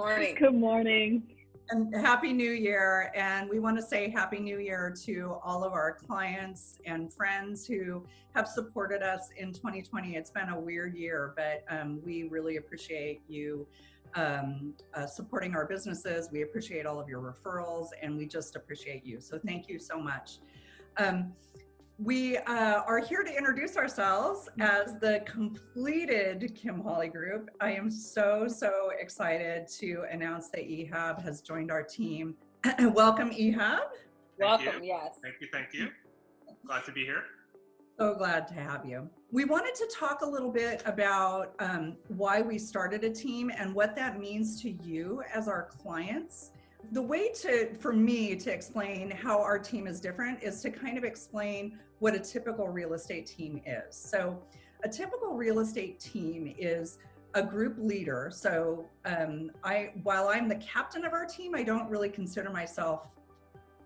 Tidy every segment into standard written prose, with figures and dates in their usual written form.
Morning. Good morning. And Happy New Year. And we want to say Happy New Year to all of our clients and friends who have supported us in 2020. It's been a weird year, but we really appreciate you supporting our businesses. We appreciate all of your referrals, and we just appreciate you. So thank you so much. We are here to introduce ourselves as the completed Kim Hawley group. I am so excited to announce that Ehab has joined our team. Welcome, Ehab. Welcome, yes. Thank you. Glad to be here. So glad to have you. We wanted to talk a little bit about why we started a team and what that means to you as our clients. The way for me to explain how our team is different is to kind of explain what a typical real estate team is. So a typical real estate team is a group leader. So while I'm the captain of our team, I don't really consider myself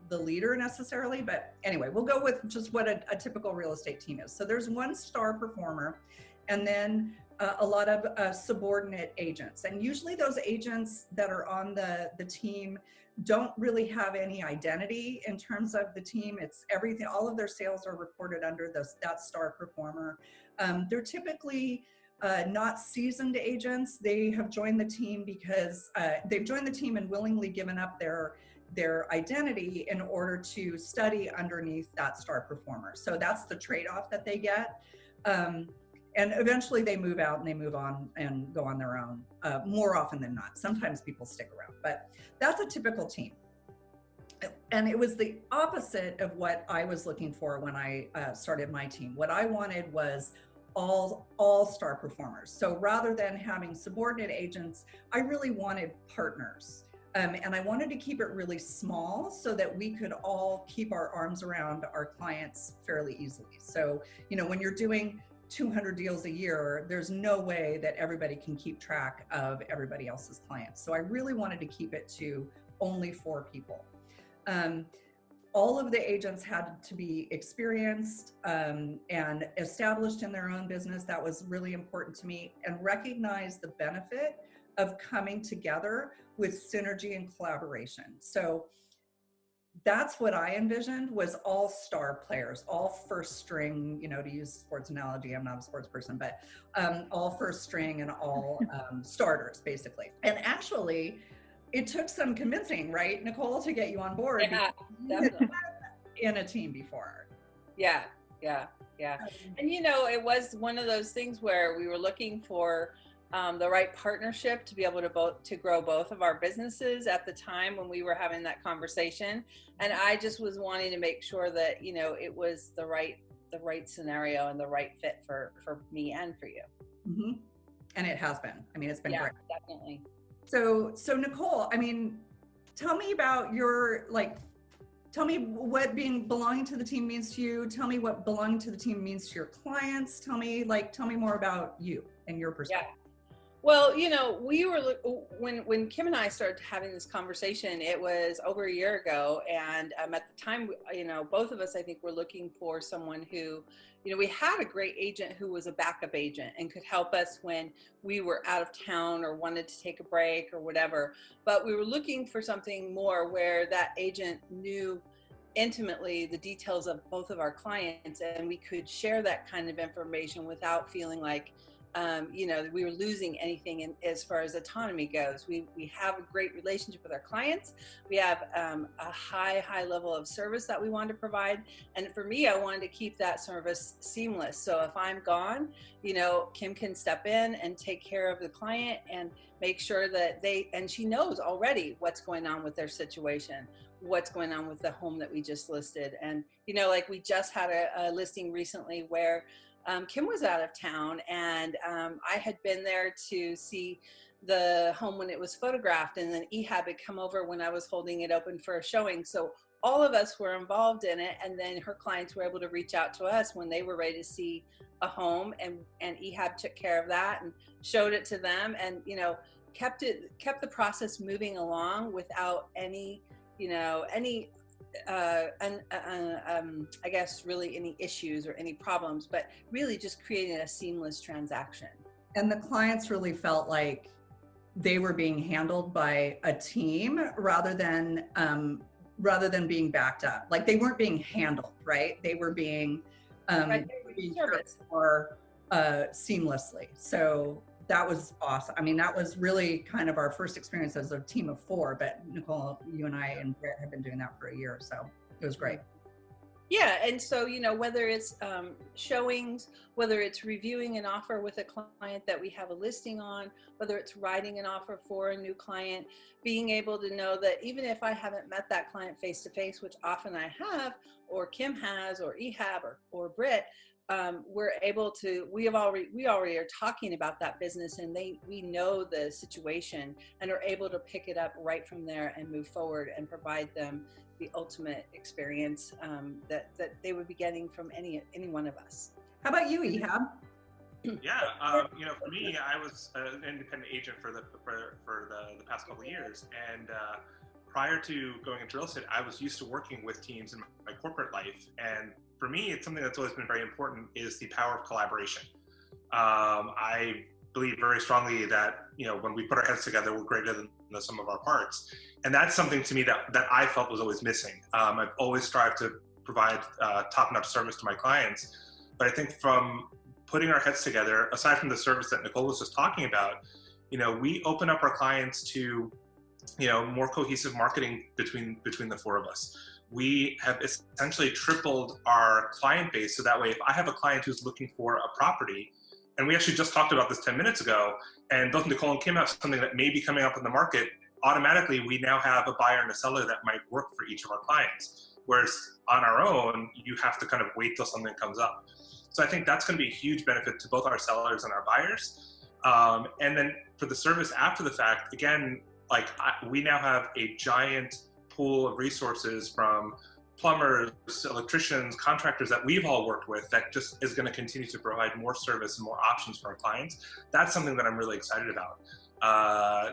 the leader necessarily, but anyway, we'll go with just what a typical real estate team is. So there's one star performer, and then a lot of subordinate agents. And usually those agents that are on the team don't really have any identity in terms of the team. It's everything, all of their sales are reported under that star performer. They're typically not seasoned agents. They have joined the team because they've joined the team and willingly given up their identity in order to study underneath that star performer. So that's the trade-off that they get. And eventually they move out and they move on and go on their own, more often than not. Sometimes people stick around, but that's a typical team. And it was the opposite of what I was looking for when I started my team. What I wanted was all star performers. So rather than having subordinate agents, I really wanted partners. And I wanted to keep it really small so that we could all keep our arms around our clients fairly easily. So, when you're doing 200 deals a year, there's no way that everybody can keep track of everybody else's clients. So I really wanted to keep it to only 4 people. All of the agents had to be experienced and established in their own business. That was really important to me, and recognize the benefit of coming together with synergy and collaboration. So that's what I envisioned, was all star players, all first string, to use a sports analogy, I'm not a sports person, but all first string and all starters, basically. And actually, it took some convincing, right, Nicolle, to get you on board? Yeah, definitely. In a team before. Yeah. And it was one of those things where we were looking for the right partnership to be able to grow both of our businesses at the time when we were having that conversation. And I just was wanting to make sure that, it was the right scenario and the right fit for me and for you. Mm-hmm. And it has been. It's been great. Definitely. So Nicolle, tell me about tell me what belonging to the team means to you. Tell me what belonging to the team means to your clients. Tell me more about you and your perspective. Yeah. Well, we were, when Kim and I started having this conversation, it was over a year ago. And at the time, both of us, I think, were looking for someone who, we had a great agent who was a backup agent and could help us when we were out of town or wanted to take a break or whatever. But we were looking for something more where that agent knew intimately the details of both of our clients, and we could share that kind of information without feeling like, we were losing anything as far as autonomy goes. We have a great relationship with our clients. We have a high level of service that we want to provide. And for me, I wanted to keep that service seamless. So if I'm gone, Kim can step in and take care of the client and make sure that and she knows already what's going on with their situation, what's going on with the home that we just listed. And, we just had a listing recently where Kim was out of town, and I had been there to see the home when it was photographed, and then Ehab had come over when I was holding it open for a showing. So all of us were involved in it, and then her clients were able to reach out to us when they were ready to see a home, and Ehab took care of that and showed it to them, and kept the process moving along without any I guess really any issues or any problems, but really just creating a seamless transaction. And the clients really felt like they were being handled by a team rather than being backed up. Like they weren't being handled, right? They were being cared for seamlessly. So that was awesome. I mean, that was really kind of our first experience as a team of 4, but Nicolle, you and I and Britt have been doing that for a year. So it was great. Yeah, and so, whether it's showings, whether it's reviewing an offer with a client that we have a listing on, whether it's writing an offer for a new client, being able to know that even if I haven't met that client face to face, which often I have, or Kim has, or Ehab, or Britt, we're able to, we already are talking about that business, and we know the situation and are able to pick it up right from there and move forward and provide them the ultimate experience that they would be getting from any one of us. How about you, Ehab? Yeah, for me, I was an independent agent for the past couple of years, and prior to going into real estate, I was used to working with teams in my corporate life, and for me, it's something that's always been very important is the power of collaboration. I believe very strongly that when we put our heads together, we're greater than the sum of our parts, and that's something to me that I felt was always missing. I've always strived to provide top-notch service to my clients, but I think from putting our heads together, aside from the service that Nicolle was just talking about, we open up our clients to more cohesive marketing between the 4 of us. We have essentially tripled our client base, so that way if I have a client who's looking for a property, and we actually just talked about this 10 minutes ago, and both Nicolle and Kim have something that may be coming up in the market, automatically we now have a buyer and a seller that might work for each of our clients. Whereas on our own, you have to kind of wait till something comes up. So I think that's going to be a huge benefit to both our sellers and our buyers. And then for the service after the fact, again, we now have a giant pool of resources from plumbers, electricians, contractors that we've all worked with that just is going to continue to provide more service and more options for our clients. That's something that I'm really excited about.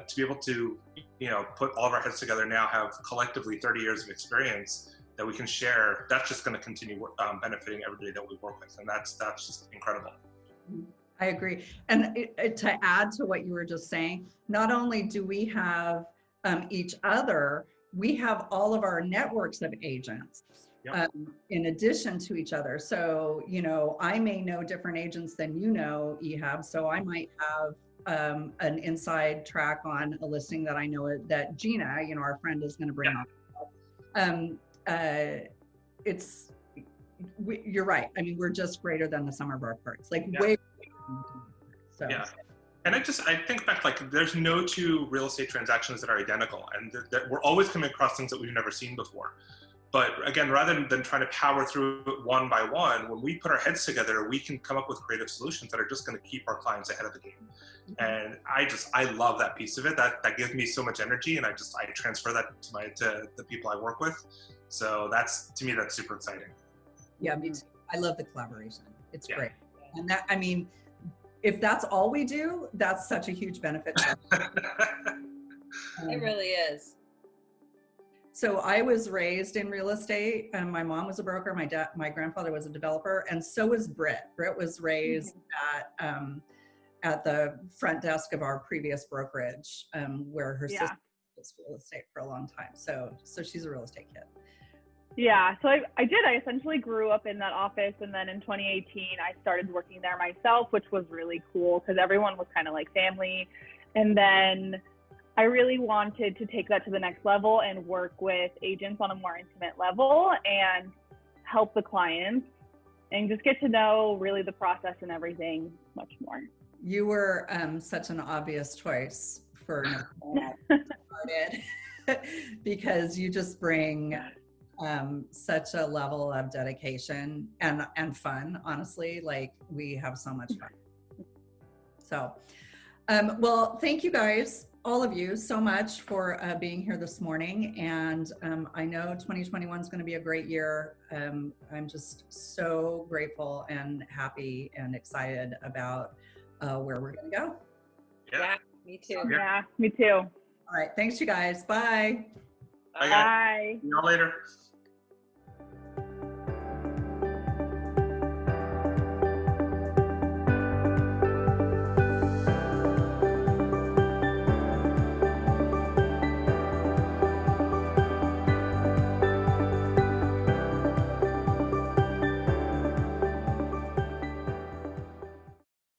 To be able to, put all of our heads together now, have collectively 30 years of experience that we can share, that's just going to continue benefiting everybody that we work with. And that's just incredible. I agree. And to add to what you were just saying, not only do we have each other, we have all of our networks of agents. Yep. In addition to each other. So, I may know different agents than Ehab, so I might have an inside track on a listing that I know that Gina, our friend, is going to bring on. You're right. I mean, we're just greater than the sum of our parts, way. So. Yeah. And I think back, there's no 2 real estate transactions that are identical, and that we're always coming across things that we've never seen before. But again, rather than trying to power through it one by one, when we put our heads together, we can come up with creative solutions that are just going to keep our clients ahead of the game. And I love that piece of it. That gives me so much energy, and I transfer that to the people I work with. So to me, that's super exciting. Yeah, me too. I love the collaboration. It's great. And that, I mean, if that's all we do, that's such a huge benefit. It really is. So I was raised in real estate, and my mom was a broker. My grandfather was a developer, and so was Britt. Britt was raised at the front desk of our previous brokerage, where her sister was real estate for a long time. So she's a real estate kid. Yeah, so I essentially grew up in that office, and then in 2018 I started working there myself, which was really cool because everyone was kind of like family. And then I really wanted to take that to the next level and work with agents on a more intimate level and help the clients and just get to know really the process and everything much more. You were such an obvious choice for Nicolle because you just bring such a level of dedication and fun. Honestly, we have so much fun. So, well, thank you guys, all of you, so much for being here this morning. And I know 2021 is going to be a great year. I'm just so grateful and happy and excited about where we're going to go. Yeah, me too. Yeah, me too. All right. Thanks, you guys. Bye. Bye. See y'all later.